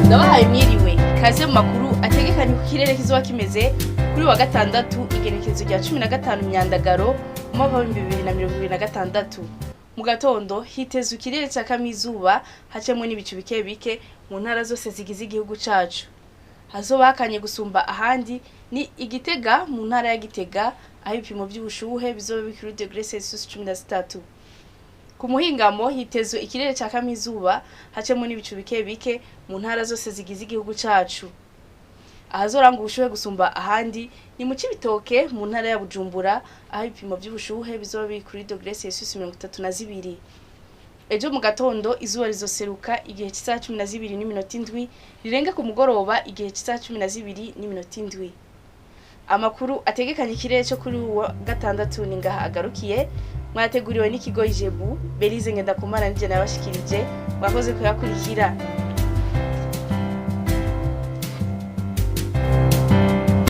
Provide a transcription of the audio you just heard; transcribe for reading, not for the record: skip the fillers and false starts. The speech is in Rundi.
Ndabahaye mwiriwe kaze mu makuru ategekanye ku kirere kizoba kimeze kuri wa gatandatu igenekerezo rya 15 Myandagaro mu mwaka wa 2026. Mu gatondo hitezwe ikirere ca kamizuba hacemwe n'ibicu bike bike mu ntara zose zigize igihugu cacu. Hazoba hakanye gusumba ahandi ni Igitega mu ntara ya Gitega aho ibipimo by'ubushuhe bizoba bikiri °C 13. Ku muhingamo hitezwe ikirere ca kamizuba hacemwe n'ibicu bike bike mu ntara zose zigize igihugu cacu. Ahazoranga ubushuhe gusumba ahandi ni mu Cibitoke mu ntara ya Bujumbura aho ibipimo by'ubushuhe bizoba biri kuri °C 32. Ejo mu gatondo izuba rizoseruka igihe cy'isaha 12:07 rirenge ku mugoroba igihe cy'isaha 12:07. Amakuru ategekanye ikirere cyo kuri wa gatandatu ni ngaha agarukiye. Mwateguriwe n'ikigo Ijebu Belize Ngendakumana nije nabashikirije mwakoze kuyakurikira.